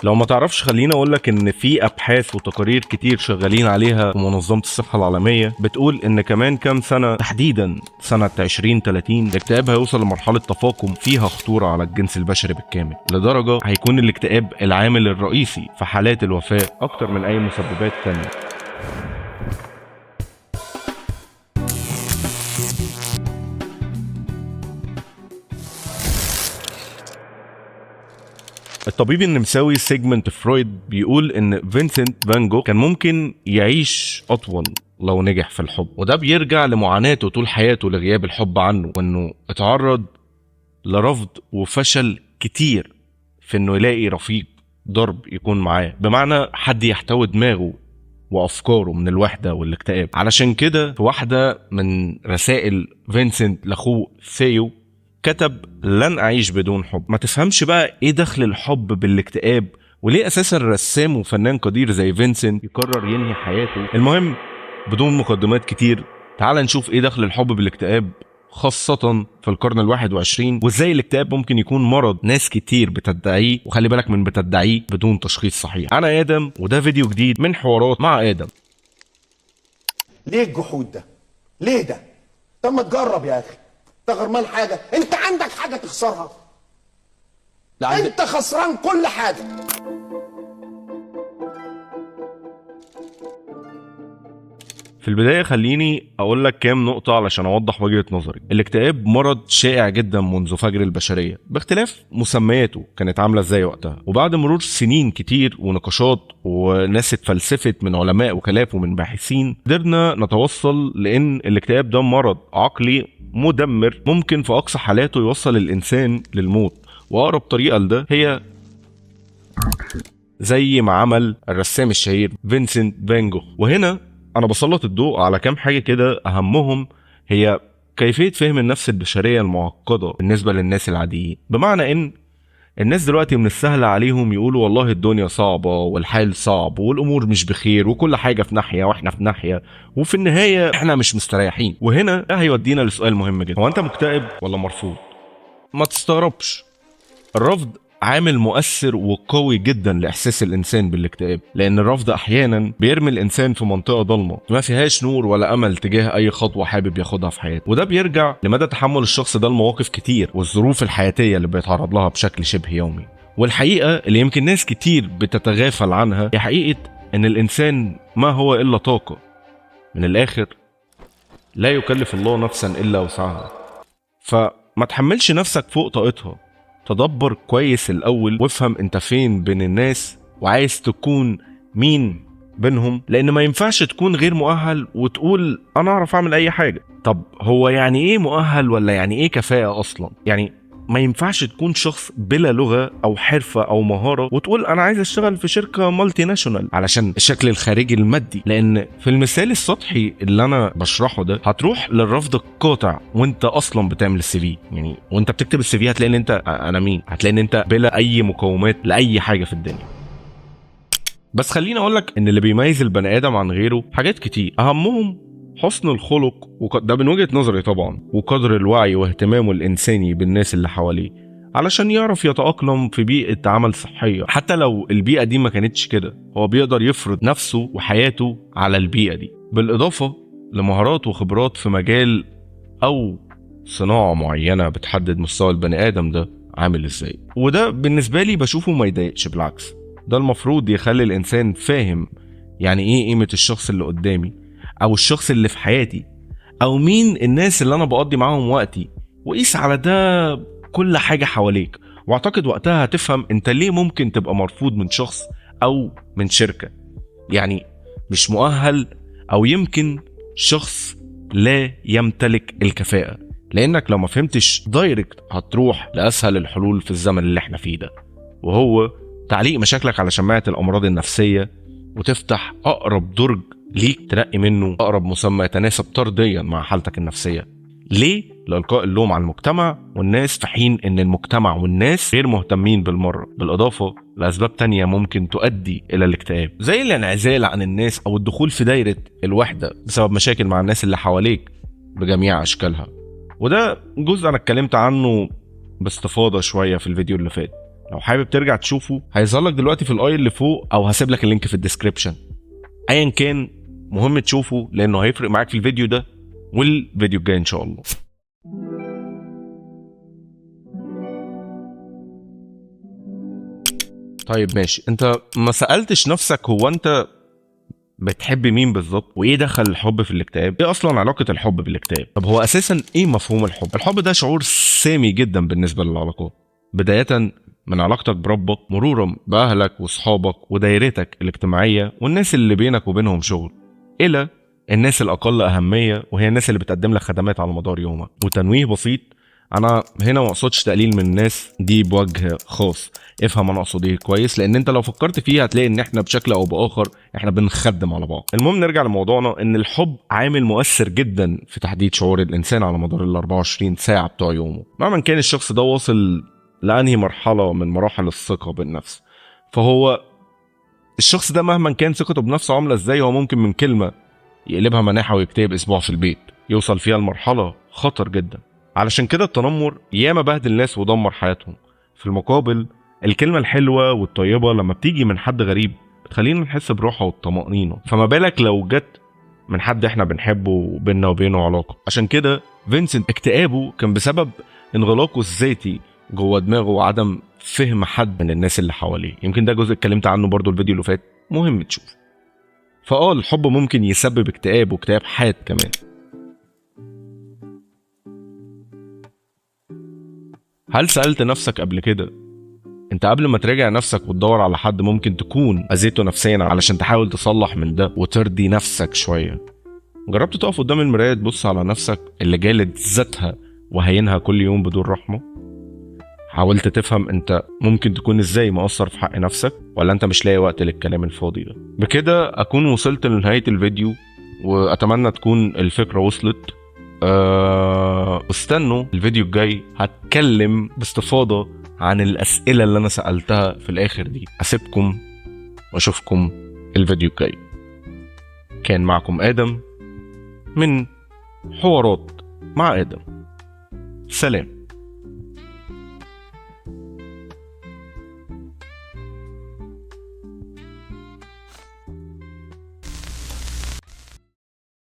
لو ما تعرفش خليني اقولك ان في ابحاث وتقارير كتير شغالين عليها في منظمة الصحة العالمية بتقول ان كمان كام سنة، تحديدا سنة 2030، الاكتئاب هيوصل لمرحلة تفاقم فيها خطورة على الجنس البشري بالكامل، لدرجة هيكون الاكتئاب العامل الرئيسي في حالات الوفاة اكتر من اي مسببات تانية. الطبيب النمساوي سيجموند فرويد بيقول ان فينسنت فان جوخ كان ممكن يعيش اطول لو نجح في الحب، وده بيرجع لمعاناته طول حياته لغياب الحب عنه، وانه اتعرض لرفض وفشل كتير في انه يلاقي رفيق ضرب يكون معاه، بمعنى حد يحتوي دماغه وافكاره من الوحده والاكتئاب. علشان كده في واحده من رسائل فينسنت لاخوه ثيو كتب لن اعيش بدون حب. ما تفهمش بقى ايه دخل الحب بالاكتئاب، وليه اساسا رسام وفنان قدير زي فينسنت يقرر ينهي حياته. المهم بدون مقدمات كتير، تعال نشوف ايه دخل الحب بالاكتئاب، خاصة في القرن ال21، وازاي الاكتئاب ممكن يكون مرض ناس كتير بتدعيه، وخلي بالك من بتدعيه بدون تشخيص صحيح. انا ادم، وده فيديو جديد من حوارات مع ادم. ليه الجحود ده؟ ليه ده؟ طب ما تجرب يا اخي، انت غرمان حاجه؟ انت عندك حاجه تخسرها؟ لا انت خسران كل حاجه. في البداية خليني أقول لك كام نقطة علشان أوضح وجهة نظري. الاكتئاب مرض شائع جدا منذ فجر البشرية، باختلاف مسمياته كانت عاملة ازاي وقتها، وبعد مرور سنين كتير ونقاشات وناس اتفلسفت من علماء وكلاف ومن باحثين، قدرنا نتوصل لأن الاكتئاب ده مرض عقلي مدمر، ممكن في أقصى حالاته يوصل الإنسان للموت. وأقرب طريقة لده هي زي ما عمل الرسام الشهير فينسنت فان جوخ. وهنا انا بسلط الضوء على كام حاجه كده، اهمهم هي كيفيه فهم النفس البشريه المعقده بالنسبه للناس العاديين. بمعنى ان الناس دلوقتي من السهل عليهم يقولوا والله الدنيا صعبه والحال صعب والامور مش بخير وكل حاجه في ناحيه واحنا في ناحيه، وفي النهايه احنا مش مستريحين. وهنا ده هيودينا لسؤال مهم جدا: هو انت مكتئب ولا مرفوض؟ ما تستغربش، الرفض عامل مؤثر وقوي جدا لاحساس الانسان بالاكتئاب، لان الرفض احيانا بيرمي الانسان في منطقه ضلمه ما فيهاش نور ولا امل تجاه اي خطوه حابب ياخدها في حياته، وده بيرجع لمدى تحمل الشخص ده المواقف كتير والظروف الحياتيه اللي بيتعرض لها بشكل شبه يومي. والحقيقه اللي يمكن ناس كتير بتتغافل عنها هي حقيقه ان الانسان ما هو الا طاقه. من الاخر لا يكلف الله نفسا الا وسعها، فما تحملش نفسك فوق طاقتها. تدبر كويس الأول وافهم انت فين بين الناس وعايز تكون مين بينهم، لأن ما ينفعش تكون غير مؤهل وتقول أنا أعرف أعمل أي حاجة. طب هو يعني إيه مؤهل ولا يعني إيه كفاءة أصلا؟ يعني ما ينفعش تكون شخص بلا لغة أو حرفة أو مهارة وتقول أنا عايز أشتغل في شركة مالتي ناشونال علشان الشكل الخارجي المادي، لأن في المثال السطحي اللي أنا بشرحه ده هتروح للرفض القاطع وأنت أصلا بتعمل السي في. يعني وأنت بتكتب السي في هتلاقي إن أنت أنا مين، هتلاقي إن أنت بلا أي مقومات لأي حاجة في الدنيا. بس خليني أقولك إن اللي بيميز البني آدم عن غيره حاجات كتير، أهمهم حسن الخلق ده من وجهة نظري طبعا، وقدر الوعي واهتمامه الإنساني بالناس اللي حواليه علشان يعرف يتأقلم في بيئة عمل صحية. حتى لو البيئة دي ما كانتش كده، هو بيقدر يفرض نفسه وحياته على البيئة دي، بالإضافة لمهارات وخبرات في مجال أو صناعة معينة بتحدد مستوى البني آدم ده عامل إزاي. وده بالنسبة لي بشوفه ما يضايقش، بالعكس ده المفروض يخلي الإنسان فاهم يعني إيه قيمة الشخص اللي قدامي او الشخص اللي في حياتي او مين الناس اللي انا بقضي معاهم وقتي، وقيس على ده كل حاجة حواليك. واعتقد وقتها هتفهم انت ليه ممكن تبقى مرفوض من شخص او من شركة، يعني مش مؤهل او يمكن شخص لا يمتلك الكفاءة. لانك لو ما فهمتش دايركت هتروح لاسهل الحلول في الزمن اللي احنا فيه ده، وهو تعليق مشاكلك على شماعة الامراض النفسية وتفتح اقرب درج ليك تنقي منه اقرب مسمى يتناسب طرديا مع حالتك النفسيه. ليه؟ لإلقاء اللوم على المجتمع والناس، في حين ان المجتمع والناس غير مهتمين بالمره، بالاضافه لاسباب تانية ممكن تؤدي الى الاكتئاب زي الانعزال عن الناس او الدخول في دايره الوحده بسبب مشاكل مع الناس اللي حواليك بجميع اشكالها. وده جزء انا اتكلمت عنه باستفاضه شويه في الفيديو اللي فات. لو حابب ترجع تشوفه هيظهر لك دلوقتي في الاي اللي فوق، او هسيب لك اللينك في الديسكريبشن. ايا كان مهم تشوفه لانه هيفرق معاك في الفيديو ده والفيديو الجاي ان شاء الله. طيب ماشي، انت ما سألتش نفسك هو انت بتحب مين بالظبط؟ وايه دخل الحب في الاكتئاب؟ ايه اصلا علاقة الحب بالاكتئاب؟ طب هو اساسا ايه مفهوم الحب؟ الحب ده شعور سامي جدا بالنسبة للعلاقات، بداية من علاقتك بربك، مرورا باهلك واصحابك ودايرتك الاجتماعية والناس اللي بينك وبينهم شغل، الى الناس الاقل اهمية وهي الناس اللي بتقدم لك خدمات على مدار يومك. وتنويه بسيط، انا هنا ما اقصدش تقليل من الناس دي بوجه خاص، افهم انا اقصد ايه كويس، لان انت لو فكرت فيها هتلاقي ان احنا بشكل او باخر احنا بنخدم على بعض. المهم نرجع لموضوعنا، ان الحب عامل مؤثر جدا في تحديد شعور الانسان على مدار ال 24 ساعه بتوع يومه، مهما كان الشخص ده واصل لانهي مرحله من مراحل الثقه بالنفس. فهو الشخص ده مهما كان ثقته بنفسه عامله ازاي، هو ممكن من كلمه يقلبها مناحه ويكتئب اسبوع في البيت، يوصل فيها لمرحله خطر جدا. علشان كده التنمر ياما بهدل الناس ودمر حياتهم. في المقابل الكلمة الحلوة والطيبة لما بتيجي من حد غريب بتخلينا نحس براحة والطمأنينة، فما بالك لو جت من حد احنا بنحبه وبيننا وبينه علاقة. عشان كده فينسنت اكتئابه كان بسبب انغلاقه الذاتي جوه دماغه وعدم فهم حد من الناس اللي حواليه. يمكن ده جزء اتكلمت عنه برضو الفيديو اللي فات، مهم تشوف. الحب ممكن يسبب اكتئاب واكتئاب حاد كمان. هل سألت نفسك قبل كده انت قبل ما تراجع نفسك وتدور على حد ممكن تكون اذيته نفسيا علشان تحاول تصلح من ده وترضي نفسك شوية؟ جربت تقف قدام المراية تبص على نفسك اللي جالد ذاتها وهينها كل يوم بدون رحمة؟ حاولت تفهم انت ممكن تكون ازاي مقصر في حق نفسك، ولا انت مش لاقي وقت للكلام الفاضي ده؟ بكده اكون وصلت لنهاية الفيديو، واتمنى تكون الفكرة وصلت. استنوا الفيديو الجاي، هتكلم باستفاضة عن الأسئلة اللي أنا سألتها في الآخر دي. أسيبكم وأشوفكم الفيديو الجاي. كان معكم آدم من حوارات مع آدم. سلام.